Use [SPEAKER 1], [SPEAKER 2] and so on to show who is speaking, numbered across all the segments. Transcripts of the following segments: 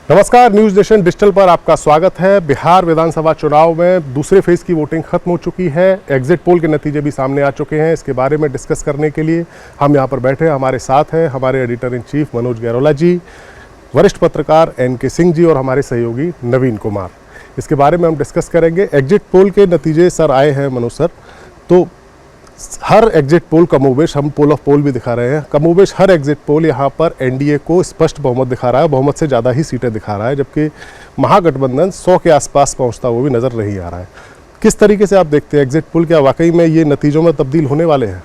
[SPEAKER 1] नमस्कार, news nation digital पर आपका स्वागत है। बिहार विधानसभा चुनाव में दूसरे फेज की वोटिंग खत्म हो चुकी है। एग्जिट पोल के नतीजे भी सामने आ चुके हैं। इसके बारे में डिस्कस करने के लिए हम यहां पर बैठे हैं। हमारे साथ हैं हमारे editor in chief Manoj Gairola ji, वरिष्ठ पत्रकार NK सिंह जी और हमारे सहयोगी नवीन कुमार। इसके बारे में हम डिस्कस करेंगे। एग्जिट पोल के नतीजे सर आए हैं मनोज सर, तो हर एग्जिट पोल कमोबेश, हम पोल ऑफ पोल भी दिखा रहे हैं, कमोबेश हर एग्जिट पोल यहाँ पर एनडीए को स्पष्ट बहुमत दिखा रहा है, बहुमत से ज़्यादा ही सीटें दिखा रहा है, जबकि महागठबंधन 100 के आसपास पहुँचता हुआ भी नज़र नहीं आ रहा है। किस तरीके से आप देखते हैं एग्जिट पोल, क्या वाकई में ये नतीजों में तब्दील होने वाले हैं?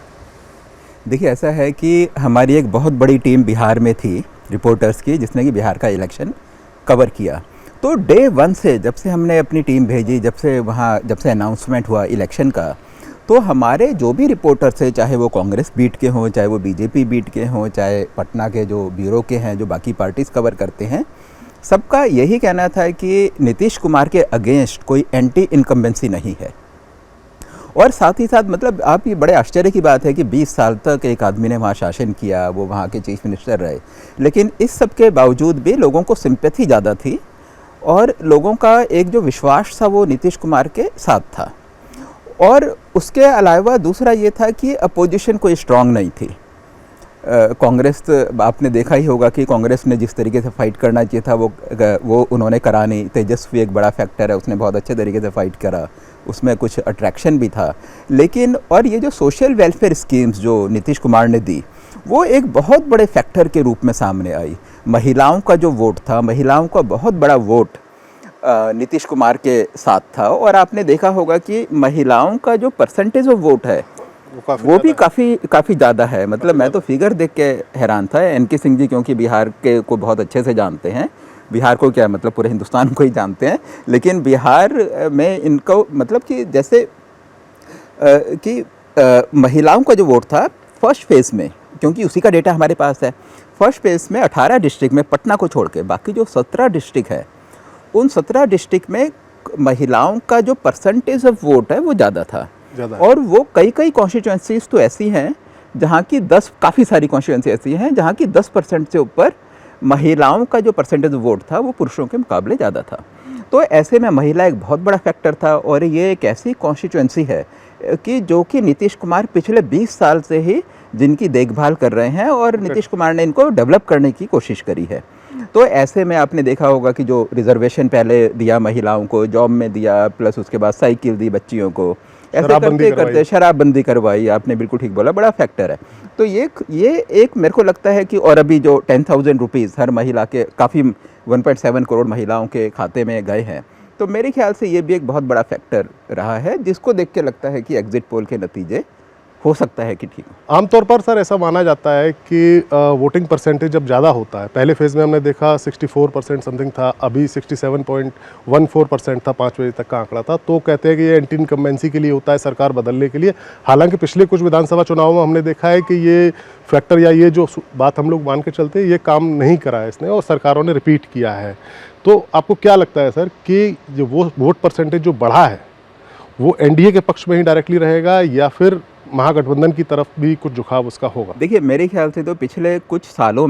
[SPEAKER 2] देखिए, ऐसा है कि हमारी एक बहुत बड़ी टीम बिहार में थी रिपोर्टर्स की, जिसने कि बिहार का इलेक्शन कवर किया। तो डे 1 से जब से हमने अपनी टीम भेजी, जब से अनाउंसमेंट हुआ इलेक्शन का, तो हमारे जो भी रिपोर्टर्स थे, चाहे वो कांग्रेस बीट के हों, चाहे वो बीजेपी बीट के हों, चाहे पटना के जो ब्यूरो के हैं, जो बाकी पार्टीज़ कवर करते हैं, सबका यही कहना था कि नीतीश कुमार के अगेंस्ट कोई एंटी इनकम्बेंसी नहीं है। और साथ ही साथ मतलब आप ये बड़े आश्चर्य की बात है कि 20 साल तक एक आदमी ने वहाँ शासन किया, वो वहाँ के चीफ मिनिस्टर रहे, लेकिन इस सब के बावजूद भी लोगों को सिंपैथी ज़्यादा थी और लोगों का एक जो विश्वास था वो नीतीश कुमार के साथ था। और उसके अलावा दूसरा ये था कि अपोजिशन कोई स्ट्रांग नहीं थी। कांग्रेस, आपने देखा ही होगा कि कांग्रेस ने जिस तरीके से फाइट करना चाहिए था वो उन्होंने करा नहीं। तेजस्वी एक बड़ा फैक्टर है, उसने बहुत अच्छे तरीके से फाइट करा, उसमें कुछ अट्रैक्शन भी था। लेकिन और ये जो सोशल वेलफेयर स्कीम्स जो नीतीश कुमार ने दी, वो एक बहुत बड़े फैक्टर के रूप में सामने आई। महिलाओं का जो वोट था, महिलाओं का बहुत बड़ा वोट नीतीश कुमार के साथ था। और आपने देखा होगा कि महिलाओं का जो परसेंटेज ऑफ वोट है वो भी काफ़ी ज़्यादा है। मतलब मैं तो फिगर देख के हैरान था। NK सिंह जी क्योंकि बिहार के को बहुत अच्छे से जानते हैं, बिहार को क्या मतलब पूरे हिंदुस्तान को ही जानते हैं, लेकिन बिहार में इनको मतलब कि जैसे महिलाओं का जो वोट था फर्स्ट फेज़ में, क्योंकि उसी का डेटा हमारे पास है, फर्स्ट फेज़ में 18 डिस्ट्रिक्ट में, पटना को छोड़ के बाकी जो 17 डिस्ट्रिक्ट है, उन 17 डिस्ट्रिक्ट में महिलाओं का जो परसेंटेज ऑफ वोट है वो ज़्यादा था। और वो कई कॉन्स्टिट्यूएंसीज तो ऐसी हैं जहाँ की काफ़ी सारी कॉन्स्टिट्यूएंसी ऐसी हैं जहाँ की 10% से ऊपर महिलाओं का जो परसेंटेज वोट था वो पुरुषों के मुकाबले ज़्यादा था। तो ऐसे में महिला एक बहुत बड़ा फैक्टर था। और ये एक ऐसी कॉन्स्टिट्यूएंसी है कि जो कि नीतीश कुमार पिछले 20 साल से ही जिनकी देखभाल कर रहे हैं और नीतीश कुमार ने इनको डेवलप करने की कोशिश करी है। तो ऐसे में आपने देखा होगा कि जो रिजर्वेशन पहले दिया महिलाओं को, जॉब में दिया, प्लस उसके बाद साइकिल दी बच्चियों को, ऐसे करते करते शराबबंदी करवाई, आपने बिल्कुल ठीक बोला, बड़ा फैक्टर है। तो ये एक मेरे को लगता है कि और अभी जो 10,000 रुपीज़ हर महिला के काफ़ी 1.7 करोड़ महिलाओं के खाते में गए हैं, तो मेरे ख्याल से ये भी एक बहुत बड़ा फैक्टर रहा है, जिसको देख के लगता है कि एग्जिट पोल के नतीजे हो सकता है कि ठीक। आमतौर
[SPEAKER 1] पर सर ऐसा माना जाता है कि वोटिंग परसेंटेज जब ज़्यादा होता है, पहले फेज़ में हमने देखा 64% समथिंग था, अभी 67.14% था, 5 बजे तक का आंकड़ा था, तो कहते हैं कि ये एंटी इनकम्बेंसी के लिए होता है, सरकार बदलने के लिए। हालांकि पिछले कुछ विधानसभा चुनावों में हमने देखा है कि ये फैक्टर या ये जो बात हम लोग मान के चलते हैं, ये काम नहीं करा है इसने और सरकारों ने रिपीट किया है। तो आपको क्या लगता है सर कि जो वो वोट परसेंटेज जो बढ़ा है वो एनडीए के पक्ष में ही डायरेक्टली रहेगा या फिर महागठबंधन की तरफ भी कुछ झुकाव उसका होगा?
[SPEAKER 2] देखिए, मेरे ख्याल से तो पिछले कुछ सालों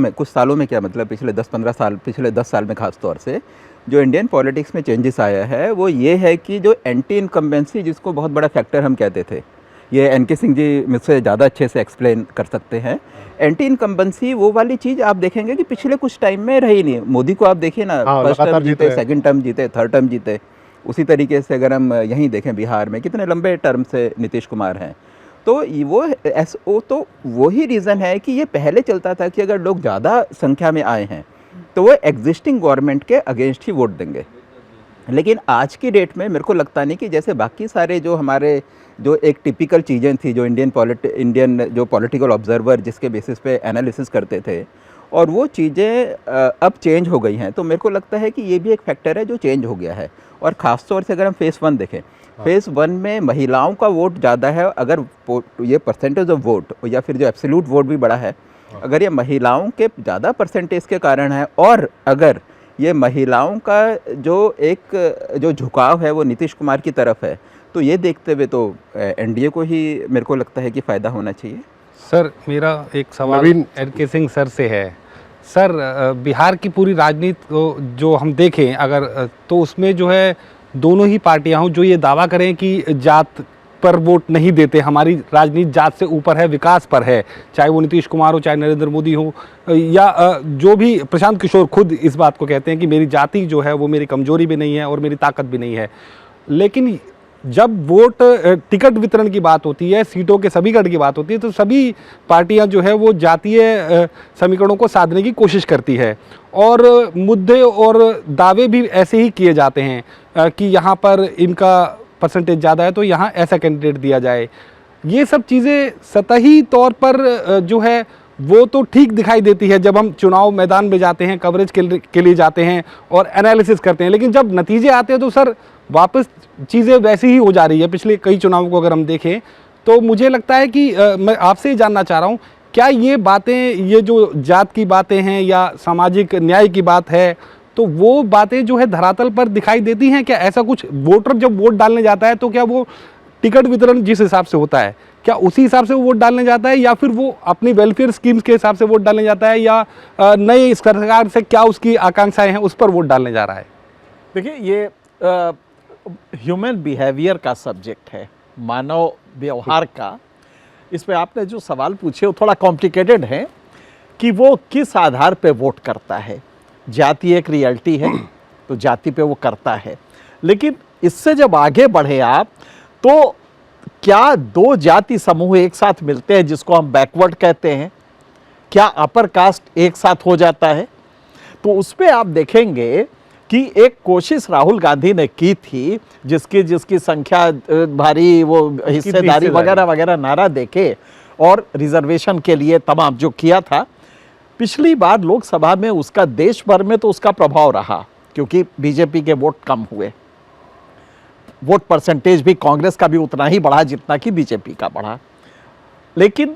[SPEAKER 2] में क्या मतलब पिछले 10-15 साल, पिछले 10 साल में खास तौर से जो इंडियन पॉलिटिक्स में चेंजेस आया है वो ये है कि जो एंटी इनकम्बेंसी, जिसको बहुत बड़ा फैक्टर हम कहते थे, ये NK सिंह जी मुझसे ज़्यादा अच्छे से एक्सप्लेन कर सकते हैं। एंटी इनकम्बेंसी वो वाली चीज़ आप देखेंगे कि पिछले कुछ टाइम में रही नहीं। मोदी को आप देखिए ना, फर्स्ट टर्म जीते, सेकेंड टर्म जीते, थर्ड टर्म जीते। उसी तरीके से अगर हम यहीं देखें बिहार में कितने लंबे टर्म से नीतीश कुमार हैं। तो तो वही रीज़न है कि ये पहले चलता था कि अगर लोग ज़्यादा संख्या में आए हैं तो वो एग्जिस्टिंग गवर्नमेंट के अगेंस्ट ही वोट देंगे। लेकिन आज की डेट में मेरे को लगता नहीं कि जैसे बाकी सारे जो हमारे जो एक टिपिकल चीज़ें थी, जो इंडियन जो पॉलिटिकल ऑब्जर्वर जिसके बेसिस पे एनालिसिस करते थे, और वो चीज़ें अब चेंज हो गई हैं। तो मेरे को लगता है कि ये भी एक फैक्टर है जो चेंज हो गया है। और ख़ास तौर से अगर हम फेज़ 1 देखें, फेज़ 1 में महिलाओं का वोट ज़्यादा है। अगर ये परसेंटेज ऑफ वोट या फिर जो एब्सोल्यूट वोट भी बड़ा है, अगर ये महिलाओं के ज़्यादा परसेंटेज के कारण है, और अगर ये महिलाओं का जो झुकाव है वो नीतीश कुमार की तरफ है, तो ये देखते हुए तो एनडीए को ही मेरे को लगता है कि फ़ायदा होना चाहिए।
[SPEAKER 3] सर, मेरा एक सवाल NK सिंह सर से है। सर बिहार की पूरी राजनीति को जो हम देखें अगर तो उसमें जो है दोनों ही पार्टियां हों जो ये दावा करें कि जात पर वोट नहीं देते, हमारी राजनीति जात से ऊपर है, विकास पर है, चाहे वो नीतीश कुमार हो, चाहे नरेंद्र मोदी हो, या जो भी प्रशांत किशोर खुद इस बात को कहते हैं कि मेरी जाति जो है वो मेरी कमजोरी भी नहीं है और मेरी ताकत भी नहीं है। लेकिन जब वोट टिकट वितरण की बात होती है, सीटों के समीकरण की बात होती है, तो सभी पार्टियां जो है वो जातीय समीकरणों को साधने की कोशिश करती है और मुद्दे और दावे भी ऐसे ही किए जाते हैं कि यहाँ पर इनका परसेंटेज ज़्यादा है तो यहाँ ऐसा कैंडिडेट दिया जाए। ये सब चीज़ें सतही तौर पर जो है वो तो ठीक दिखाई देती है जब हम चुनाव मैदान में जाते हैं, कवरेज के लिए जाते हैं और एनालिसिस करते हैं, लेकिन जब नतीजे आते हैं तो सर वापस चीज़ें वैसी ही हो जा रही है। पिछले कई चुनावों को अगर हम देखें तो मुझे लगता है कि मैं आपसे ही जानना चाह रहा हूँ, क्या ये बातें, ये जो जात की बातें हैं या सामाजिक न्याय की बात है, तो वो बातें जो है धरातल पर दिखाई देती हैं? क्या ऐसा कुछ वोटर जब वोट डालने जाता है तो क्या वो टिकट वितरण जिस हिसाब से होता है क्या उसी हिसाब से वो वोट डालने जाता है, या फिर वो अपनी वेलफेयर स्कीम्स के हिसाब से वोट डालने जाता है, या नई सरकार से क्या उसकी आकांक्षाएं हैं उस पर वोट डालने जा रहा है?
[SPEAKER 4] देखिए, ये ह्यूमन बिहेवियर का सब्जेक्ट है, मानव व्यवहार का। इस पे आपने जो सवाल पूछे वो थोड़ा कॉम्प्लिकेटेड है कि वो किस आधार पे वोट करता है। जाति एक रियलिटी है तो जाति पे वो करता है, लेकिन इससे जब आगे बढ़े आप तो क्या दो जाति समूह एक साथ मिलते हैं जिसको हम बैकवर्ड कहते हैं, क्या अपर कास्ट एक साथ हो जाता है? तो उस पे आप देखेंगे कि एक कोशिश राहुल गांधी ने की थी, जिसकी संख्या भारी, वो हिस्सेदारी वगैरह वगैरह नारा देके और रिजर्वेशन के लिए तमाम जो किया था। पिछली बार लोकसभा में उसका देश भर में तो उसका प्रभाव रहा क्योंकि बीजेपी के वोट कम हुए, वोट परसेंटेज भी कांग्रेस का भी उतना ही बढ़ा जितना कि बीजेपी का बढ़ा। लेकिन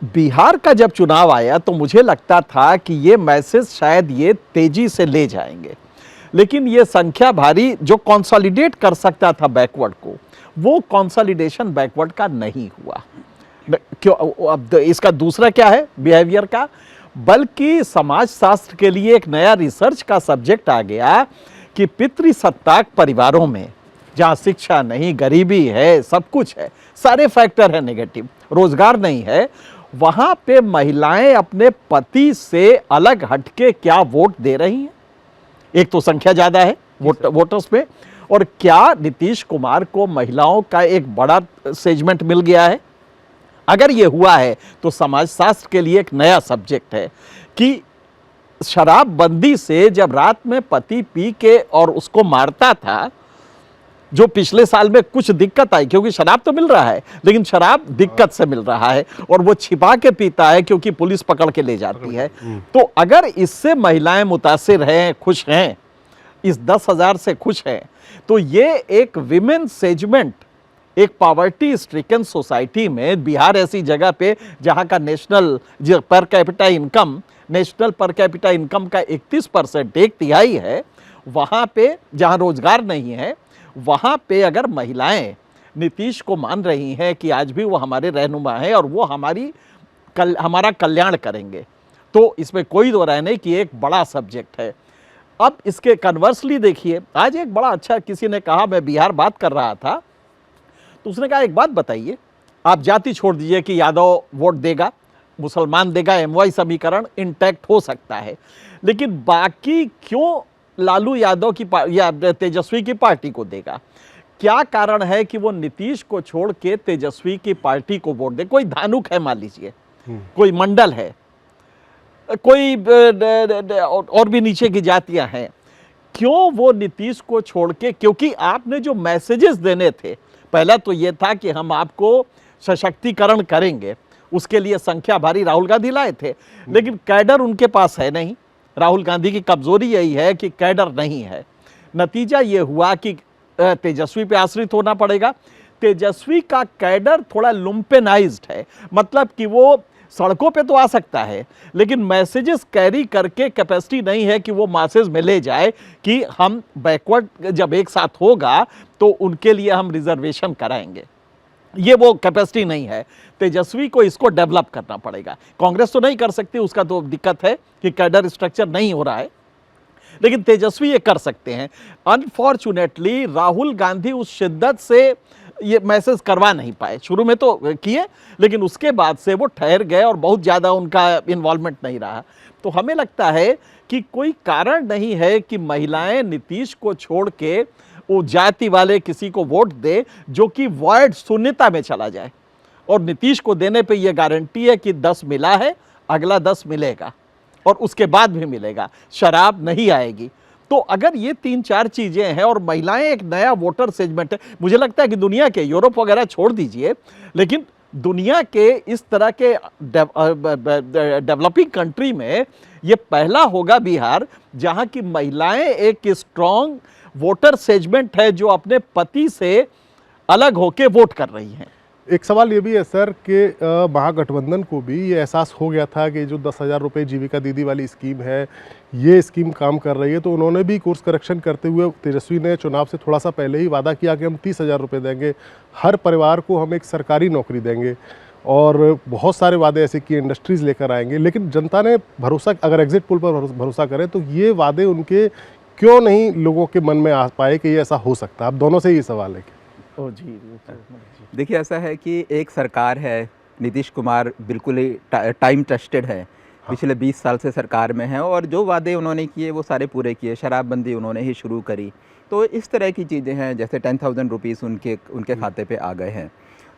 [SPEAKER 4] बिहार का जब चुनाव आया तो मुझे लगता था कि ये मैसेज शायद ये तेजी से ले जाएंगे, लेकिन ये संख्या भारी जो कंसोलिडेट कर सकता था बैकवर्ड को, वो कंसोलिडेशन बैकवर्ड का नहीं हुआ। क्यों? अब इसका दूसरा क्या है बिहेवियर का, बल्कि समाजशास्त्र के लिए एक नया रिसर्च का सब्जेक्ट आ गया कि पितृसत्ताक परिवारों में जहाँ शिक्षा नहीं, गरीबी है, सब कुछ है, सारे फैक्टर है नेगेटिव, रोजगार नहीं है, वहां पे महिलाएं अपने पति से अलग हटके क्या वोट दे रही हैं? एक तो संख्या ज्यादा है वोटर्स में, और क्या नीतीश कुमार को महिलाओं का एक बड़ा सेगमेंट मिल गया है? अगर ये हुआ है तो समाजशास्त्र के लिए एक नया सब्जेक्ट है कि शराबबंदी से जब रात में पति पी के और उसको मारता था, जो पिछले साल में कुछ दिक्कत आई क्योंकि शराब तो मिल रहा है लेकिन शराब दिक्कत से मिल रहा है और वो छिपा के पीता है क्योंकि पुलिस पकड़ के ले जाती है। तो अगर इससे महिलाएं मुतासिर हैं, खुश हैं, इस 10,000 से खुश हैं, तो ये एक विमेन सेगमेंट एक पॉवर्टी स्ट्रिकन सोसाइटी में, बिहार ऐसी जगह पे जहां का national per capita income, national per capita income का 31%, एक तिहाई है, वहां पे जहां रोजगार नहीं है, वहां पे अगर महिलाएं नीतीश को मान रही हैं कि आज भी वो हमारे रहनुमा हैं और वो हमारा कल्याण करेंगे, तो इसमें कोई दो राय नहीं कि एक बड़ा सब्जेक्ट है। अब इसके कन्वर्सली देखिए, आज एक बड़ा अच्छा किसी ने कहा, मैं बिहार बात कर रहा था तो उसने कहा एक बात बताइए, आप जाति छोड़ दीजिए कि यादव वोट देगा, मुसलमान देगा, एमवाई समीकरण इंटैक्ट हो सकता है, लेकिन बाकी क्यों लालू यादव की या तेजस्वी की पार्टी को देगा? क्या कारण है कि वो नीतीश को छोड़ के तेजस्वी की पार्टी को वोट दे? कोई धानुक है मान लीजिए, कोई मंडल है, कोई और भी नीचे की जातियां हैं, क्यों वो नीतीश को छोड़ के? क्योंकि आपने जो मैसेजेस देने थे, पहला तो ये था कि हम आपको सशक्तिकरण करेंगे, उसके लिए संख्या भारी राहुल गांधी लाए थे, लेकिन कैडर उनके पास है नहीं। राहुल गांधी की कमजोरी यही है कि कैडर नहीं है। नतीजा ये हुआ कि तेजस्वी पे आश्रित होना पड़ेगा। तेजस्वी का कैडर थोड़ा लुम्पेनाइज्ड है, मतलब कि वो सड़कों पे तो आ सकता है लेकिन मैसेजेस कैरी करके कैपेसिटी नहीं है कि वो मासेस में ले जाए कि हम बैकवर्ड जब एक साथ होगा तो उनके लिए हम रिजर्वेशन कराएंगे। ये वो कैपेसिटी नहीं है। तेजस्वी को इसको डेवलप करना पड़ेगा। कांग्रेस तो नहीं कर सकती, उसका तो दिक्कत है कि कैडर स्ट्रक्चर नहीं हो रहा है, लेकिन तेजस्वी ये कर सकते हैं। अनफॉर्चुनेटली राहुल गांधी उस शिद्दत से ये मैसेज करवा नहीं पाए। शुरू में तो किए, लेकिन उसके बाद से वो ठहर गए और बहुत ज़्यादा उनका इन्वॉल्वमेंट नहीं रहा। तो हमें लगता है कि कोई कारण नहीं है कि महिलाएं नीतीश को छोड़ के वो जाति वाले किसी को वोट दे जो कि वॉइड शून्यता में चला जाए। और नीतीश को देने पे ये गारंटी है कि 10 मिला है, अगला 10 मिलेगा और उसके बाद भी मिलेगा, शराब नहीं आएगी। तो अगर ये 3-4 चीजें हैं और महिलाएं एक नया वोटर सेगमेंट है, मुझे लगता है कि दुनिया के, यूरोप वगैरह छोड़ दीजिए, लेकिन दुनिया के इस तरह के डेवलपिंग कंट्री में ये पहला होगा बिहार जहां की महिलाएं एक स्ट्रॉन्ग वोटर सेगमेंट है जो अपने पति से अलग होके वोट कर रही हैं।
[SPEAKER 1] एक सवाल ये भी है सर कि महागठबंधन को भी ये एहसास हो गया था कि जो 10,000 रुपये जीविका दीदी वाली स्कीम है, ये स्कीम काम कर रही है, तो उन्होंने भी कोर्स करेक्शन करते हुए तेजस्वी ने चुनाव से थोड़ा सा पहले ही वादा किया कि हम 30,000 रुपये देंगे, हर परिवार को हम एक सरकारी नौकरी देंगे, और बहुत सारे वादे ऐसे किए, इंडस्ट्रीज़ लेकर आएंगे। लेकिन जनता ने भरोसा, अगर एग्जिट पोल पर भरोसा करें तो ये वादे उनके क्यों नहीं लोगों के मन में आ पाए कि ये ऐसा हो सकता है? आप दोनों से ये सवाल है कि
[SPEAKER 4] ओ जी,
[SPEAKER 2] देखिए, ऐसा है कि एक सरकार है, नीतीश कुमार बिल्कुल ही टाइम टेस्टेड है, पिछले 20 साल से सरकार में है और जो वादे उन्होंने किए वो सारे पूरे किए। शराबबंदी उन्होंने ही शुरू करी, तो इस तरह की चीज़ें हैं, जैसे 10,000 रुपीज़ उनके खाते पे आ गए हैं।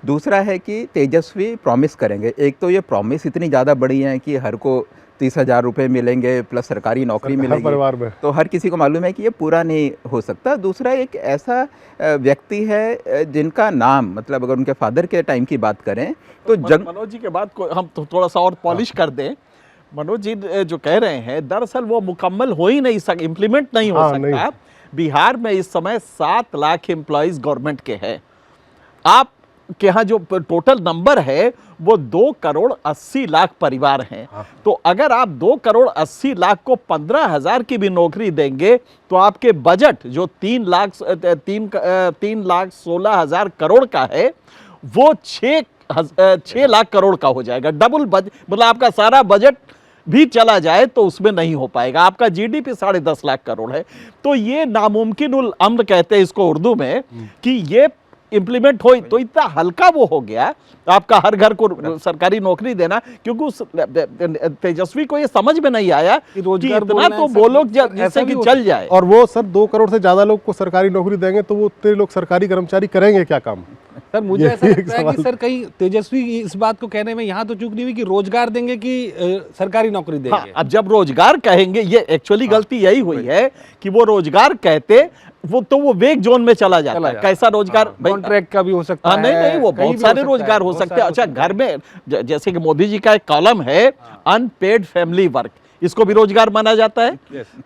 [SPEAKER 2] दूसरा है कि तेजस्वी प्रॉमिस करेंगे। एक तो ये प्रॉमिस इतनी ज़्यादा बड़ी है कि हर को 30,000 रुपये मिलेंगे प्लस सरकारी नौकरी
[SPEAKER 1] हर
[SPEAKER 2] मिलेगी,
[SPEAKER 1] परिवार में,
[SPEAKER 2] तो हर किसी को मालूम है कि ये पूरा नहीं हो सकता। दूसरा, एक ऐसा व्यक्ति है जिनका नाम, मतलब अगर उनके फादर के टाइम की बात करें तो
[SPEAKER 4] मनोज जी के बाद हम तो थोड़ा सा और पॉलिश कर दें। मनोज जी जो कह रहे हैं, दरअसल वो मुकम्मल हो ही नहीं सकता, इम्प्लीमेंट नहीं हो सकता। बिहार में इस समय 7 लाख एम्प्लॉइज गवर्नमेंट के हैं। आप के यहाँ जो टोटल नंबर है वो 2,80,00,000 परिवार हैं। तो अगर आप 2,80,00,000 को 15,000 की भी नौकरी देंगे तो आपके बजट जो 3,16,000 करोड़ का है वो 6 लाख करोड़ का हो जाएगा। डबल बजट, मतलब आपका सारा बजट भी चला जाए तो उसमें नहीं हो पाएगा। आपका जीडीपी 10.5 लाख करोड़ है। तो ये नामुमकिन उल अम्र कहते हैं इसको उर्दू में, कि ये इम्प्लीमेंट हो तो इतना हल्का वो हो गया आपका हर घर को सरकारी नौकरी देना, क्योंकि उस तेजस्वी को ये समझ में नहीं आया कि रोजगार इतना तो बोलो जैसे कि चल जाए।
[SPEAKER 1] और वो सर 2 करोड़ से ज़्यादा लोग को सरकारी नौकरी देंगे तो वो उतने लोग सरकारी कर्मचारी करेंगे क्या काम?
[SPEAKER 3] सर मुझे ऐसा लगता है कि सर कहीं तेजस्वी इस बात को कहने में यहाँ तो चूक नहीं हुई कि रोजगार देंगे कि सरकारी नौकरी देंगे।
[SPEAKER 4] हाँ, अब जब रोजगार कहेंगे, ये एक्चुअली गलती यही हुई है कि वो रोजगार कहते वो वेग जोन में चला जाता है। कैसा रोजगार?
[SPEAKER 3] कॉन्ट्रैक्ट का भी हो सकता है।
[SPEAKER 4] नहीं, वो बहुत सारे रोजगार हो सकते हैं। अच्छा, घर में जैसे कि मोदी जी का एक कॉलम है अनपेड फैमिली वर्क, इसको भी रोजगार माना जाता है।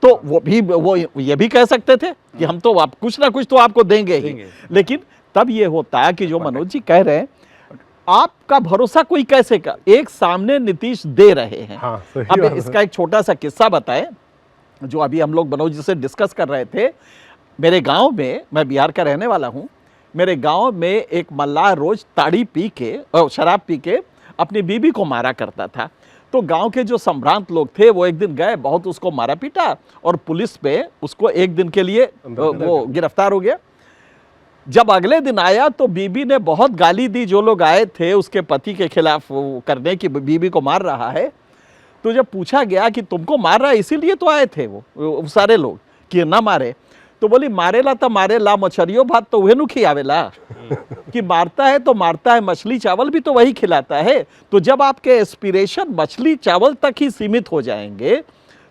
[SPEAKER 4] तो वो ये भी कह सकते थे कि हम तो आप कुछ ना कुछ तो आपको देंगे ही। लेकिन तब ये होता है कि जो मनोज जी कह रहे हैं, आपका भरोसा कोई कैसे कर, एक सामने नीतीश दे रहे हैं। अब इसका एक छोटा सा किस्सा बताएं जो अभी हम लोग मनोज जी से डिस्कस कर रहे थे। मेरे गांव में, मैं बिहार का रहने वाला हूं, मेरे गांव में एक मल्लाह रोज ताड़ी पी के, शराब पी के अपनी बीबी को मारा करता था। तो गांव के जो संभ्रांत लोग थे वो एक दिन गए, बहुत उसको मारा पीटा और पुलिस पे उसको एक दिन के लिए वो गिरफ्तार हो गया। जब अगले दिन आया तो बीबी ने बहुत गाली दी, जो लोग आए थे उसके पति के खिलाफ करने की, बीबी को मार रहा है। तो जब पूछा गया कि तुमको मार रहा है इसीलिए तो आए थे वो सारे लोग कि ना मारे, तो बोली मारेला तो मारेला, मछरियों भात तो वही नु खियावेला कि मारता है तो मारता है, मछली चावल भी तो वही खिलाता है। तो जब आपके एस्पिरेशन मछली चावल तक ही सीमित हो जाएंगे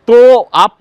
[SPEAKER 4] तो आप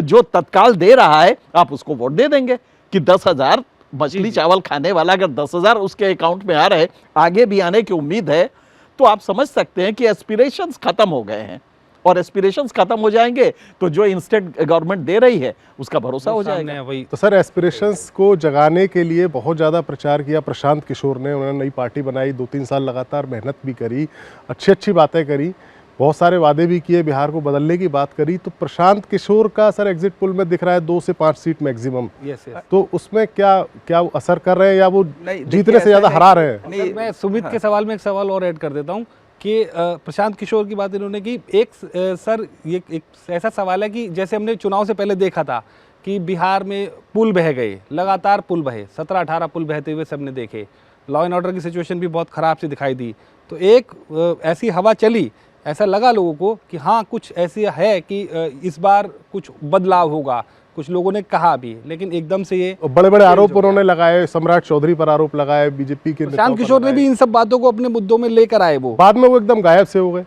[SPEAKER 4] जो तत्काल दे रहा है आप उसको वोट दे देंगे कि 10,000 मछली चावल खाने वाला अगर 10,000 उसके अकाउंट में आ रहे, आगे भी आने की उम्मीद है, तो आप समझ सकते हैं कि एस्पिरेशंस खत्म हो गए हैं। और एस्पिरेशंस खत्म हो जाएंगे तो जो इंस्टेंट गवर्नमेंट दे रही है उसका भरोसा हो जाएगा।
[SPEAKER 1] तो सर एस्पिरेशंस को जगाने के लिए बहुत ज़्यादा प्रचार किया प्रशांत किशोर ने। उन्होंने नई पार्टी बनाई, 2-3 साल लगातार मेहनत भी करी, अच्छी बातें करी, बहुत सारे वादे भी किए, बिहार को बदलने की बात करी, तो प्रशांत किशोर का सर एग्जिट पोल में दिख रहा है 2 से 5 सीट मैक्सिमम।
[SPEAKER 3] Yes yes.
[SPEAKER 1] तो उसमें क्या क्या वो असर कर रहे हैं या वो
[SPEAKER 2] नहीं,
[SPEAKER 1] जीतने
[SPEAKER 2] देखिए,
[SPEAKER 1] से ज़्यादा
[SPEAKER 2] ऐसा है
[SPEAKER 1] हरा
[SPEAKER 2] कि-
[SPEAKER 1] रहे हैं?
[SPEAKER 2] नहीं,
[SPEAKER 3] मैं सुमित के सवाल में एक सवाल और ऐड कर देता हूँ कि प्रशांत किशोर की बात इन्होंने की। एक सर ये एक ऐसा सवाल है कि जैसे हमने चुनाव से पहले देखा था कि बिहार में पुल बह गए, लगातार पुल बहे, 17-18 पुल बहते हुए सबने देखे, लॉ एंड ऑर्डर की सिचुएशन भी बहुत ख़राब सी दिखाई दी। तो एक ऐसी हवा चली, ऐसा लगा लोगों को कि हाँ कुछ ऐसी है कि इस बार कुछ बदलाव होगा, कुछ लोगों ने कहा भी, लेकिन एकदम से ये
[SPEAKER 1] बड़े बड़े आरोप उन्होंने लगाए, सम्राट चौधरी पर आरोप लगाए, बीजेपी के नेताओं
[SPEAKER 3] प्रशांत
[SPEAKER 1] पर
[SPEAKER 3] किशोर ने
[SPEAKER 1] लगाए।
[SPEAKER 3] भी इन सब बातों को अपने मुद्दों में लेकर आए वो।
[SPEAKER 1] बाद में वो एकदम गायब से हो गए।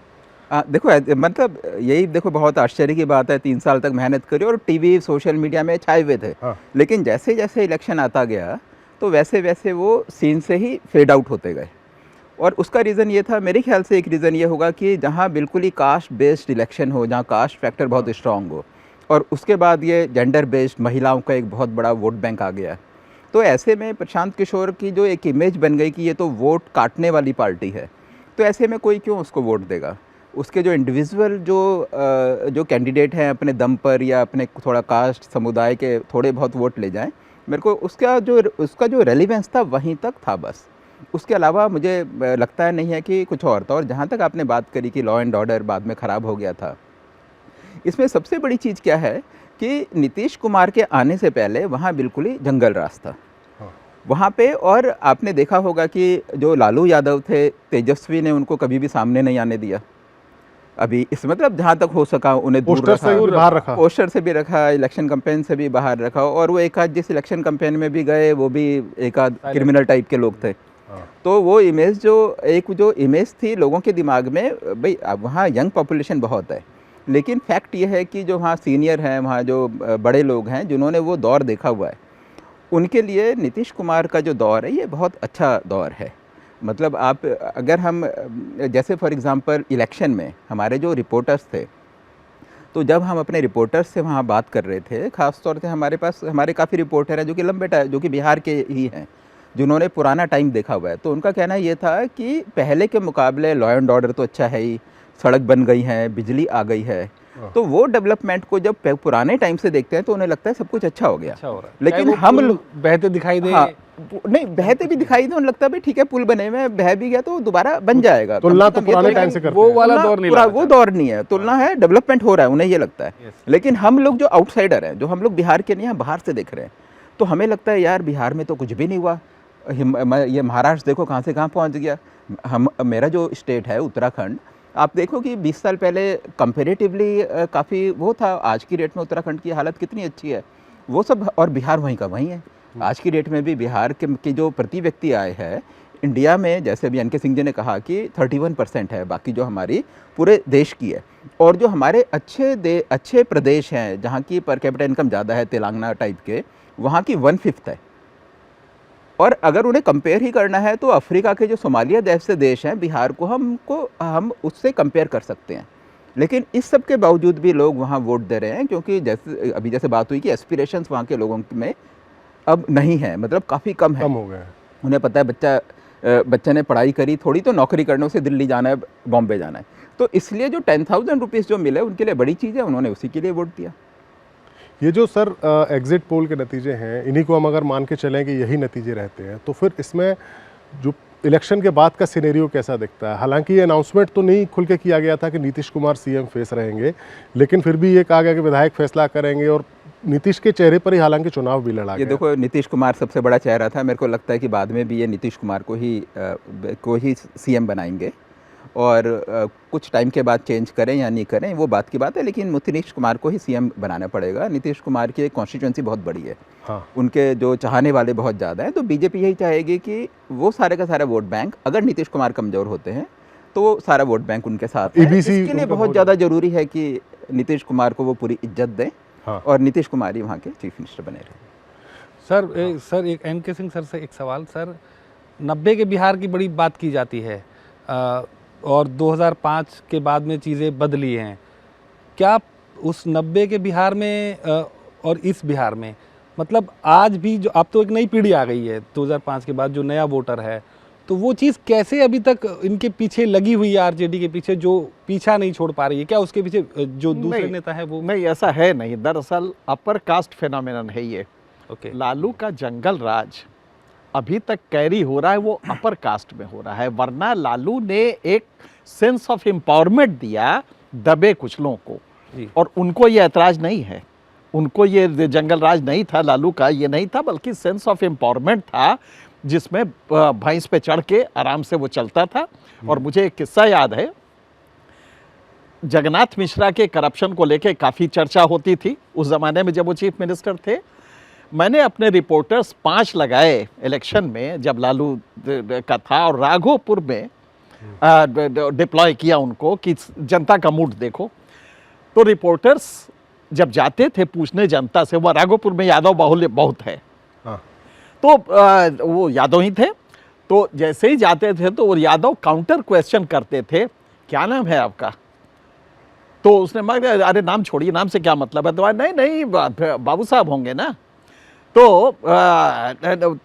[SPEAKER 2] देखो मतलब यही देखो बहुत आश्चर्य की बात है, 3 साल तक मेहनत करी और टीवी सोशल मीडिया में छाए हुए थे।
[SPEAKER 1] हाँ।
[SPEAKER 2] लेकिन जैसे जैसे इलेक्शन आता गया तो वैसे वैसे वो सीन से ही फेड आउट होते गए। और उसका रीज़न ये था, मेरे ख्याल से एक रीज़न ये होगा कि जहाँ बिल्कुल ही कास्ट बेस्ड इलेक्शन हो, जहाँ कास्ट फैक्टर बहुत स्ट्रांग हो, और उसके बाद ये जेंडर बेस्ड महिलाओं का एक बहुत बड़ा वोट बैंक आ गया। तो ऐसे में प्रशांत किशोर की जो एक इमेज बन गई कि ये तो वोट काटने वाली पार्टी है, तो ऐसे में कोई क्यों उसको वोट देगा। उसके जो इंडिविजुअल जो कैंडिडेट हैं अपने दम पर या अपने थोड़ा कास्ट समुदाय के थोड़े बहुत वोट ले जाएं, मेरे को उसका जो रेलिवेंस था वहीं तक था बस। उसके अलावा मुझे लगता है नहीं है कि कुछ और था। और जहाँ तक आपने बात करी कि लॉ एंड ऑर्डर बाद में ख़राब हो गया था, इसमें सबसे बड़ी चीज़ क्या है कि नीतीश कुमार के आने से पहले वहाँ बिल्कुल ही जंगल राज था वहाँ पे। और आपने देखा होगा कि जो लालू यादव थे, तेजस्वी ने उनको कभी भी सामने नहीं आने दिया। अभी इस मतलब जहाँ तक हो सका उन्हें दूर
[SPEAKER 1] पोस्टर से भी बाहर रखा।
[SPEAKER 2] पोस्टर से भी रखा, इलेक्शन कैंपेन से भी बाहर रखा। और वो एक आध जिस इलेक्शन कैंपेन में भी गए वो भी एक आध क्रिमिनल टाइप के लोग थे। तो वो इमेज जो इमेज थी लोगों के दिमाग में, भाई वहाँ यंग पॉपुलेशन बहुत है, लेकिन फैक्ट ये है कि जो वहाँ सीनियर हैं, वहाँ जो बड़े लोग हैं जिन्होंने वो दौर देखा हुआ है, उनके लिए नीतीश कुमार का जो दौर है ये बहुत अच्छा दौर है। मतलब आप अगर हम जैसे फॉर एग्ज़ाम्पल इलेक्शन में हमारे जो रिपोर्टर्स थे, तो जब हम अपने रिपोर्टर्स से वहाँ बात कर रहे थे, ख़ास तौर से हमारे काफ़ी रिपोर्टर हैं जो कि बिहार के ही हैं, जिन्होंने पुराना टाइम देखा हुआ है। तो उनका कहना ये था कि पहले के मुकाबले लॉ एंड ऑर्डर तो अच्छा है ही, सड़क बन गई है, बिजली आ गई है। तो वो डेवलपमेंट को जब पुराने टाइम से देखते हैं तो उन्हें लगता है सब कुछ अच्छा हो गया।
[SPEAKER 3] अच्छा हो रहा है।
[SPEAKER 2] लेकिन
[SPEAKER 3] चाहे वो
[SPEAKER 2] हम
[SPEAKER 3] पुल
[SPEAKER 2] लोग
[SPEAKER 3] बहते दिखाई दे,
[SPEAKER 2] हाँ, नहीं बहते भी दिखाई दे, उन्हें लगता है भाई ठीक है पुल बने हुए हैं, बह भी गया तो दोबारा बन जाएगा।
[SPEAKER 1] तुलना
[SPEAKER 2] कम
[SPEAKER 1] तो
[SPEAKER 2] से कम ये
[SPEAKER 1] पुराने
[SPEAKER 2] तो
[SPEAKER 1] टाइम
[SPEAKER 2] लेकिन
[SPEAKER 1] से करते
[SPEAKER 3] वो
[SPEAKER 1] हैं।
[SPEAKER 3] वाला
[SPEAKER 2] तुलना
[SPEAKER 3] दौर नहीं
[SPEAKER 2] पूरा
[SPEAKER 3] लाना
[SPEAKER 2] वो
[SPEAKER 3] चाहते।
[SPEAKER 2] दौर नहीं है, तुलना है डेवलपमेंट हो रहा है उन्हें ये लगता है।
[SPEAKER 3] Yes.
[SPEAKER 2] लेकिन हम लोग जो आउटसाइडर हैं, जो हम लोग बिहार के नहीं हैं, बाहर से देख रहे हैं, तो हमें लगता है यार बिहार में तो कुछ भी नहीं हुआ। ये महाराष्ट्र देखो कहाँ से कहाँ पहुँच गया। मेरा जो स्टेट है उत्तराखंड, आप देखो कि 20 साल पहले कंपेरेटिवली काफ़ी वो था, आज की डेट में उत्तराखंड की हालत कितनी अच्छी है वो सब, और बिहार वहीं का वहीं है। आज की डेट में भी बिहार के जो प्रति व्यक्ति आय है इंडिया में, जैसे अभी एन.के. सिंह जी ने कहा कि 31% है, बाकी जो हमारी पूरे देश की है। और जो हमारे अच्छे प्रदेश हैं जहाँ की पर कैपिटा इनकम ज़्यादा है, तेलंगाना टाइप के, वहाँ की 1/5 है। और अगर उन्हें कंपेयर ही करना है तो अफ्रीका के जो सोमालिया जैसे देश हैं, बिहार को हम उससे कंपेयर कर सकते हैं। लेकिन इस सब के बावजूद भी लोग वहाँ वोट दे रहे हैं, क्योंकि जैसे बात हुई कि एस्पिरेशंस वहाँ के लोगों में अब नहीं है, मतलब काफ़ी कम है।
[SPEAKER 1] कम हो गए हैं।
[SPEAKER 2] उन्हें पता है बच्चे ने पढ़ाई करी थोड़ी तो नौकरी करने, उसे दिल्ली जाना है, बॉम्बे जाना है, तो इसलिए जो 10,000 रुपीज़ जो मिले उनके लिए बड़ी चीज़ है, उन्होंने उसी के लिए वोट दिया।
[SPEAKER 1] ये जो सर एग्जिट पोल के नतीजे हैं, इन्हीं को हम अगर मान के चलें कि यही नतीजे रहते हैं, तो फिर इसमें जो इलेक्शन के बाद का सिनेरियो कैसा दिखता है? हालांकि ये अनाउंसमेंट तो नहीं खुल के किया गया था कि नीतीश कुमार सीएम फेस रहेंगे, लेकिन फिर भी ये कहा गया कि विधायक फैसला करेंगे, और नीतीश के चेहरे पर ही हालांकि चुनाव भी लड़ा
[SPEAKER 2] ये
[SPEAKER 1] गया।
[SPEAKER 2] देखो नीतीश कुमार सबसे बड़ा चेहरा था, मेरे को लगता है कि बाद में भी ये नीतीश कुमार को ही सीएम बनाएंगे, और कुछ टाइम के बाद चेंज करें या नहीं करें वो बात की बात है, लेकिन नीतीश कुमार को ही सीएम बनाना पड़ेगा। नीतीश कुमार की कॉन्स्टिट्यूंसी बहुत बड़ी है,
[SPEAKER 1] हाँ।
[SPEAKER 2] उनके जो चाहने वाले बहुत ज़्यादा हैं, तो बीजेपी यही चाहेगी कि वो सारे का सारा वोट बैंक, अगर नीतीश कुमार कमज़ोर होते हैं तो वो सारा वोट बैंक उनके साथ है।
[SPEAKER 1] EBC
[SPEAKER 2] इसके लिए
[SPEAKER 1] उनका
[SPEAKER 2] बहुत
[SPEAKER 1] बहुत
[SPEAKER 2] ज़्यादा ज़रूरी है कि नीतीश कुमार को वो पूरी इज्जत दें,
[SPEAKER 1] हाँ।
[SPEAKER 2] और नीतीश कुमार ही वहाँ के चीफ मिनिस्टर बने रहे।
[SPEAKER 3] सर एक एन.के. सिंह सर से एक सवाल। सर 90 के बिहार की बड़ी बात की जाती है, और 2005 के बाद में चीज़ें बदली हैं। क्या उस 90 के बिहार में और इस बिहार में, मतलब आज भी जो अब तो एक नई पीढ़ी आ गई है 2005 के बाद, जो नया वोटर है तो वो चीज़ कैसे अभी तक इनके पीछे लगी हुई है, आरजेडी के पीछे, जो पीछा नहीं छोड़ पा रही है? क्या उसके पीछे जो दूसरे
[SPEAKER 4] नहीं,
[SPEAKER 3] नेता है वो?
[SPEAKER 4] नहीं, ऐसा है नहीं। दरअसल अपर कास्ट फेनोमेनन है ये।
[SPEAKER 3] ओके।
[SPEAKER 4] लालू का जंगल राज अभी तक कैरी हो रहा है, वो अपर कास्ट में हो रहा है, वरना लालू ने एक सेंस ऑफ एम्पावरमेंट दिया दबे कुचलों को,
[SPEAKER 3] जी।
[SPEAKER 4] और उनको ये ऐतराज नहीं है। उनको ये जंगल राज नहीं था, लालू का ये नहीं था, बल्कि सेंस ऑफ एम्पावरमेंट था, जिसमें भैंस पे चढ़ के आराम से वो चलता था। और मुझे एक किस्सा याद है, जगन्नाथ मिश्रा के करप्शन को लेके काफ़ी चर्चा होती थी उस ज़माने में जब वो चीफ मिनिस्टर थे। मैंने अपने रिपोर्टर्स 5 लगाए इलेक्शन में जब लालू का था, और राघोपुर में डिप्लॉय किया उनको कि जनता का मूड देखो। तो रिपोर्टर्स जब जाते थे पूछने जनता से, वह राघोपुर में यादव बाहुल्य बहुत है,
[SPEAKER 1] हाँ।
[SPEAKER 4] तो वो यादव ही थे, तो जैसे ही जाते थे तो वो यादव काउंटर क्वेश्चन करते थे, क्या नाम है आपका? तो उसने मांगा, अरे नाम छोड़िए, नाम से क्या मतलब है? तो नहीं नहीं बाबू साहब होंगे ना। तो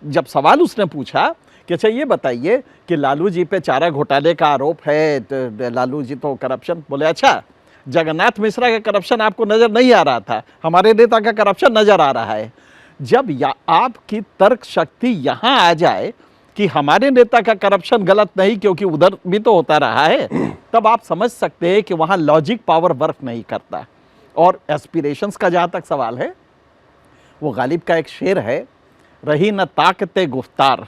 [SPEAKER 4] जब सवाल उसने पूछा कि अच्छा ये बताइए कि लालू जी पे चारा घोटाले का आरोप है, तो लालू जी तो करप्शन, बोले अच्छा जगन्नाथ मिश्रा का करप्शन आपको नज़र नहीं आ रहा था, हमारे नेता का करप्शन नज़र आ रहा है। जब आपकी तर्क शक्ति यहाँ आ जाए कि हमारे नेता का करप्शन गलत नहीं, क्योंकि उधर भी तो होता रहा है, तब आप समझ सकते हैं कि वहाँ लॉजिक पावर वर्क नहीं करता। और एस्पिरेशंस का जहाँ तक सवाल है, वो गालिब का एक शेर है, रही न ताकते गुफ्तार,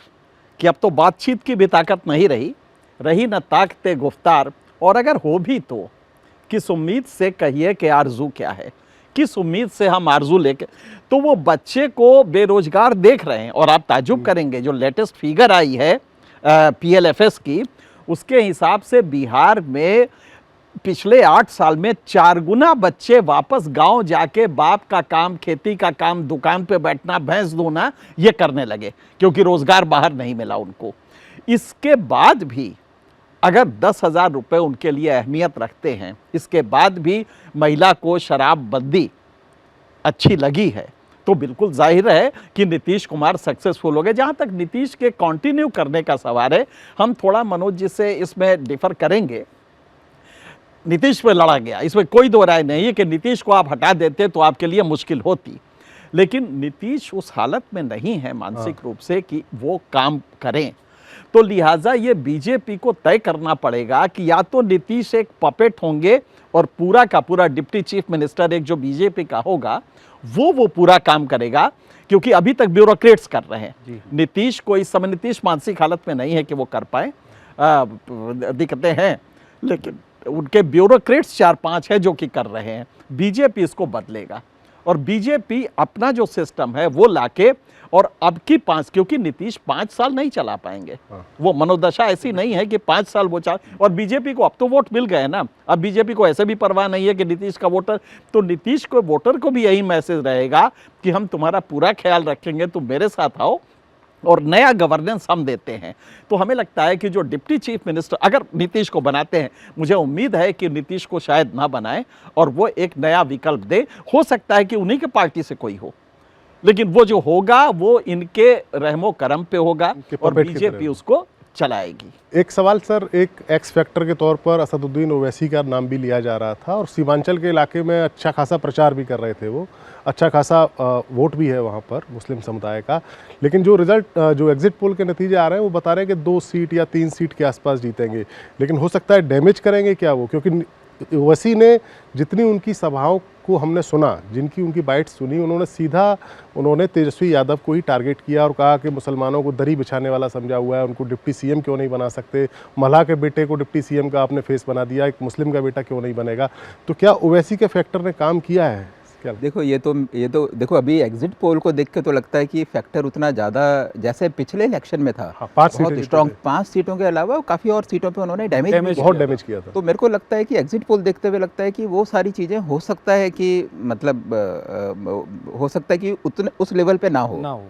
[SPEAKER 4] कि अब तो बातचीत की भी ताकत नहीं रही, रही न ताकते गुफ्तार, और अगर हो भी तो किस उम्मीद से कहिए कि आरजू क्या है, किस उम्मीद से हम आरजू लेके। तो वो बच्चे को बेरोजगार देख रहे हैं, और आप ताजुब करेंगे जो लेटेस्ट फिगर आई है PLFS की, उसके हिसाब से बिहार में पिछले 8 साल में 4 गुना बच्चे वापस गांव जाके बाप का काम, खेती का काम, दुकान पे बैठना, भैंस धोना, ये करने लगे, क्योंकि रोजगार बाहर नहीं मिला उनको। इसके बाद भी अगर 10,000 रुपये उनके लिए अहमियत रखते हैं, इसके बाद भी महिला को शराबबंदी अच्छी लगी है, तो बिल्कुल जाहिर है कि नीतीश कुमार सक्सेसफुल हो गए। जहाँ तक नीतीश के कंटिन्यू करने का सवाल है, हम थोड़ा मनोज जी से इसमें डिफर करेंगे। नीतीश पे लड़ा गया, इसमें कोई दो राय नहीं है कि नीतीश को आप हटा देते तो आपके लिए मुश्किल होती, लेकिन नीतीश उस हालत में नहीं है मानसिक रूप से कि वो काम करें। तो लिहाजा ये बीजेपी को तय करना पड़ेगा कि या तो नीतीश एक पपेट होंगे और पूरा का पूरा डिप्टी चीफ मिनिस्टर एक जो बीजेपी का होगा वो पूरा काम करेगा, क्योंकि अभी तक ब्यूरोक्रेट्स कर रहे हैं। नीतीश को इस समय, नीतीश मानसिक हालत में नहीं है कि वो कर पाए, दिक्कतें हैं, लेकिन उनके ब्यूरोक्रेट्स 4-5 है जो कि कर रहे हैं। बीजेपी इसको बदलेगा, और बीजेपी अपना जो सिस्टम है वो लाके, और अब की 5, क्योंकि नीतीश 5 साल नहीं चला पाएंगे, वो मनोदशा ऐसी नहीं है कि 5 साल वो और बीजेपी को अब तो वोट मिल गए ना, अब बीजेपी को ऐसे भी परवाह नहीं है कि नीतीश का वोटर, तो नीतीश को वोटर को भी यही मैसेज रहेगा कि हम तुम्हारा पूरा ख्याल रखेंगे, तुम मेरे साथ आओ, और नया गवर्नेंस हम देते हैं। तो हमें लगता है कि जो डिप्टी चीफ मिनिस्टर अगर नीतीश को बनाते हैं, मुझे उम्मीद है कि नीतीश को शायद ना बनाए और वो एक नया विकल्प दे। हो सकता है कि उन्हीं के पार्टी से कोई हो, लेकिन वो जो होगा वो इनके रहमो करम पे होगा, और बीजेपी उसको चलाएगी।
[SPEAKER 1] एक सवाल सर, एक एक्स फैक्टर के तौर पर असदुद्दीन ओवैसी का नाम भी लिया जा रहा था, और सीमांचल के इलाके में अच्छा खासा प्रचार भी कर रहे थे, वो अच्छा खासा वोट भी है वहाँ पर मुस्लिम समुदाय का। लेकिन जो रिजल्ट, जो एग्जिट पोल के नतीजे आ रहे हैं, वो बता रहे हैं कि 2 सीट या 3 सीट के आसपास जीतेंगे, लेकिन हो सकता है डैमेज करेंगे क्या वो, क्योंकि ओवैसी ने जितनी उनकी सभाओं को हमने सुना, जिनकी उनकी बाइट सुनी, उन्होंने तेजस्वी यादव को ही टारगेट किया और कहा कि मुसलमानों को दरी बिछाने वाला समझा हुआ है, उनको डिप्टी सीएम क्यों नहीं बना सकते, मल्हा के बेटे को डिप्टी सीएम का आपने फेस बना दिया, एक मुस्लिम का बेटा क्यों नहीं बनेगा। तो क्या ओवैसी के फैक्टर ने काम किया है? क्या
[SPEAKER 2] देखो, ये तो देखो, अभी एग्जिट पोल को देख के तो लगता है कि फैक्टर उतना ज़्यादा जैसे पिछले इलेक्शन में था,
[SPEAKER 1] हाँ, 5
[SPEAKER 2] बहुत
[SPEAKER 1] सीटें
[SPEAKER 2] स्ट्रॉन्ग, 5 सीटों के अलावा काफ़ी और सीटों पे उन्होंने
[SPEAKER 1] बहुत डैमेज किया था।
[SPEAKER 2] तो मेरे को लगता है कि एग्जिट पोल देखते हुए लगता है कि वो सारी चीज़ें हो सकता है कि मतलब हो सकता है कि उतने उस लेवल पे ना हो।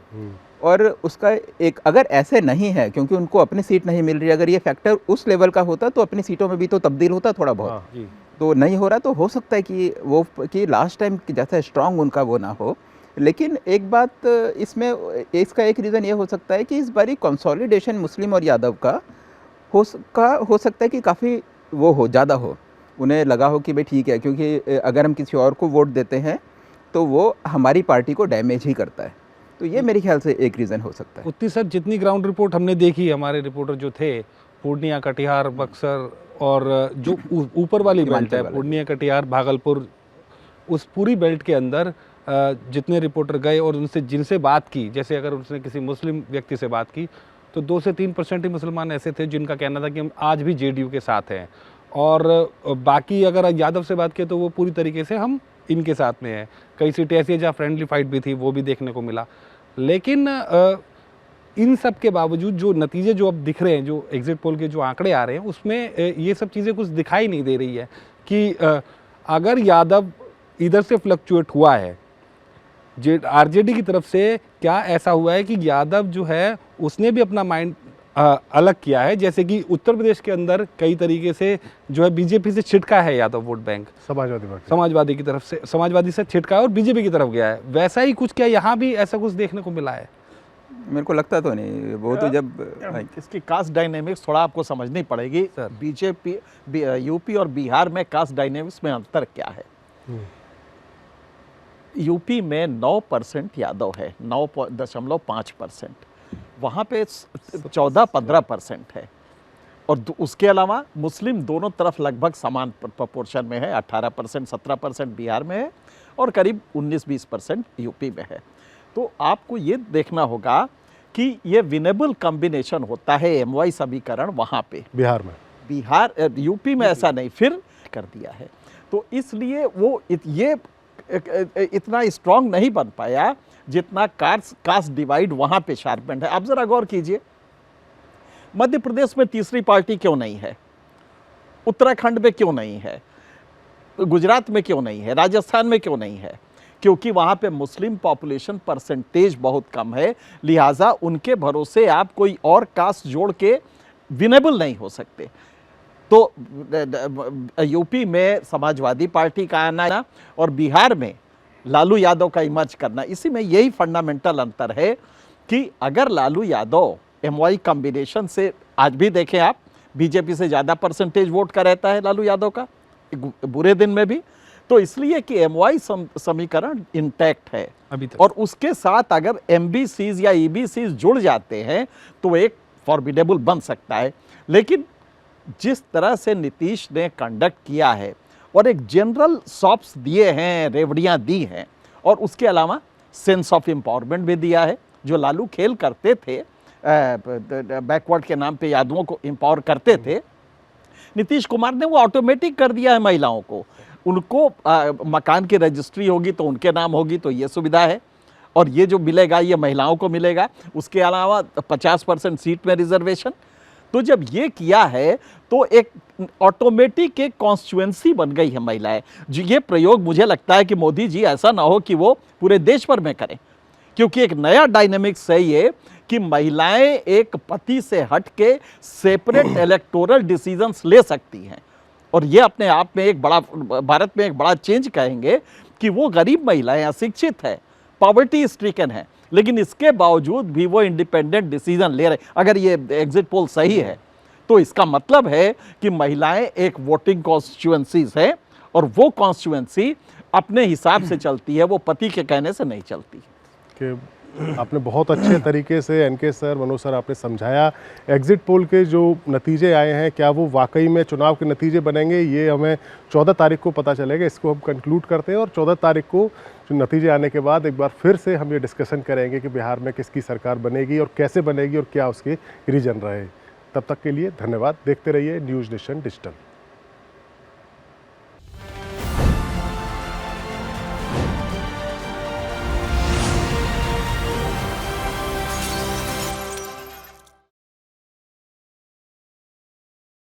[SPEAKER 2] और उसका एक, अगर ऐसे नहीं है क्योंकि उनको अपनी सीट नहीं मिल रही, अगर ये फैक्टर उस लेवल का होता तो अपनी सीटों में भी तो तब्दील होता थोड़ा बहुत। तो नहीं हो रहा, तो हो सकता है कि वो कि लास्ट टाइम जैसा स्ट्रांग उनका वो ना हो, लेकिन एक बात इसमें इसका एक रीज़न ये हो सकता है कि इस बारी कंसोलिडेशन मुस्लिम और यादव का हो सकता है कि काफ़ी वो हो, ज़्यादा हो। उन्हें लगा हो कि भाई ठीक है, क्योंकि अगर हम किसी और को वोट देते हैं तो वो हमारी पार्टी को डैमेज ही करता है। तो ये मेरे ख्याल से एक रीज़न हो सकता है।
[SPEAKER 3] उतनी सर जितनी ग्राउंड रिपोर्ट हमने देखी, हमारे रिपोर्टर जो थे, पूर्णिया, कटिहार, बक्सर और जो ऊपर वाली बेल्ट है, पूर्णिया, कटिहार, भागलपुर, उस पूरी बेल्ट के अंदर जितने रिपोर्टर गए और उनसे जिनसे बात की, जैसे अगर उसने किसी मुस्लिम व्यक्ति से बात की तो 2 से 3% ही मुसलमान ऐसे थे जिनका कहना था कि हम आज भी जेडीयू के साथ हैं, और बाकी अगर यादव से बात किया तो वो पूरी तरीके से हम इनके साथ में हैं। कई सीटें ऐसी है जहाँ फ्रेंडली फाइट भी थी, वो भी देखने को मिला। लेकिन इन सब के बावजूद जो नतीजे जो अब दिख रहे हैं, जो एग्जिट पोल के जो आंकड़े आ रहे हैं, उसमें ये सब चीज़ें कुछ दिखाई नहीं दे रही है कि अगर यादव इधर से फ्लक्चुएट हुआ है आरजेडी की तरफ से, क्या ऐसा हुआ है कि यादव जो है उसने भी अपना माइंड अलग किया है, जैसे कि उत्तर प्रदेश के अंदर कई तरीके से जो है बीजेपी से छिटका है यादव वोट बैंक, समाजवादी की तरफ से, समाजवादी से छिटका है और बीजेपी की तरफ गया है। वैसा ही कुछ क्या यहाँ भी ऐसा कुछ देखने को मिला है?
[SPEAKER 2] मेरे को लगता तो नहीं। वो तो जब
[SPEAKER 4] इसकी कास्ट डायनेमिक्स थोड़ा आपको समझनी पड़ेगी। बीजेपी, यूपी और बिहार में कास्ट डायनेमिक्स में अंतर क्या है? यूपी में 9% यादव है, 9.5%। वहाँ पे 14-15% है, और उसके अलावा मुस्लिम दोनों तरफ लगभग समान प्रोपोर्शन में है। 18%, 17% बिहार में है और करीब 19-20% यूपी में है। तो आपको ये देखना होगा कि ये विनेबल कॉम्बिनेशन होता है एमवाई समीकरण वहाँ पे बिहार यूपी में ऐसा नहीं फिर कर दिया है। तो इसलिए वो ये इतना स्ट्रांग नहीं बन पाया जितना कास्ट डिवाइड वहाँ पे शार्पेंड है। आप ज़रा गौर कीजिए, मध्य प्रदेश में तीसरी पार्टी क्यों नहीं है, उत्तराखंड में क्यों नहीं है, गुजरात में क्यों नहीं है, राजस्थान में क्यों नहीं है? क्योंकि वहाँ पे मुस्लिम पॉपुलेशन परसेंटेज बहुत कम है, लिहाजा उनके भरोसे आप कोई और कास्ट जोड़ के विनेबल नहीं हो सकते। तो यूपी में समाजवादी पार्टी का आना और बिहार में लालू यादव का इमर्ज करना, इसी में यही फंडामेंटल अंतर है कि अगर लालू यादव एमवाई कॉम्बिनेशन से, आज भी देखें आप, बीजेपी से ज़्यादा परसेंटेज वोट का रहता है लालू यादव का बुरे दिन में भी, तो इसलिए कि एमवाई समीकरण इंटैक्ट है अभी तक। और उसके साथ अगर एमबीसीज या ईबीसीज जुड़ जाते हैं तो एक फॉर्मिडेबल बन सकता है। लेकिन जिस तरह से नीतीश ने कंडक्ट किया है और एक जनरल सॉप्स दिए हैं, रेवड़ियाँ दी हैं, और उसके अलावा सेंस ऑफ एम्पावरमेंट भी दिया है। जो लालू खेल करते थे, बैकवर्ड के नाम पे यादवों को एम्पावर करते थे, नीतीश कुमार ने वो ऑटोमेटिक कर दिया है। महिलाओं को, उनको मकान की रजिस्ट्री होगी तो उनके नाम होगी, तो ये सुविधा है, और ये जो मिलेगा ये महिलाओं को मिलेगा। उसके अलावा 50% सीट में रिजर्वेशन। तो जब ये किया है तो एक ऑटोमेटिक एक कॉन्स्टिट्यूएंसी बन गई है महिलाएं। जो ये प्रयोग मुझे लगता है कि मोदी जी ऐसा ना हो कि वो पूरे देश भर में करें, क्योंकि एक नया डायनेमिक्स है ये कि महिलाएं एक पति से हट के सेपरेट इलेक्टोरल डिसीजंस ले सकती हैं। और ये अपने आप में एक बड़ा, भारत में एक बड़ा चेंज कहेंगे कि वो गरीब महिलाएं, अशिक्षित है, पॉवर्टी स्ट्रिकन है, लेकिन इसके बावजूद भी वो इंडिपेंडेंट डिसीजन ले रहे। अगर ये एग्जिट पोल सही है तो इसका मतलब है कि महिलाएं एक वोटिंग कॉन्स्टिट्यूएंसीज है, और वो कॉन्स्टिट्यूएंसी अपने हिसाब से चलती है, वो पति के कहने से नहीं चलती।
[SPEAKER 1] कि आपने बहुत अच्छे तरीके से एनके सर, मनोज सर, आपने समझाया एग्जिट पोल के जो नतीजे आए हैं, क्या वो वाकई में चुनाव के नतीजे बनेंगे, ये हमें 14 तारीख को पता चलेगा। इसको हम कंक्लूड करते हैं और 14 तारीख को जो नतीजे आने के बाद एक बार फिर से हम ये डिस्कशन करेंगे कि बिहार में किसकी सरकार बनेगी और कैसे बनेगी और क्या उसके रीजन रहे। तब तक के लिए धन्यवाद। देखते रहिए न्यूज़ नेशन डिजिटल।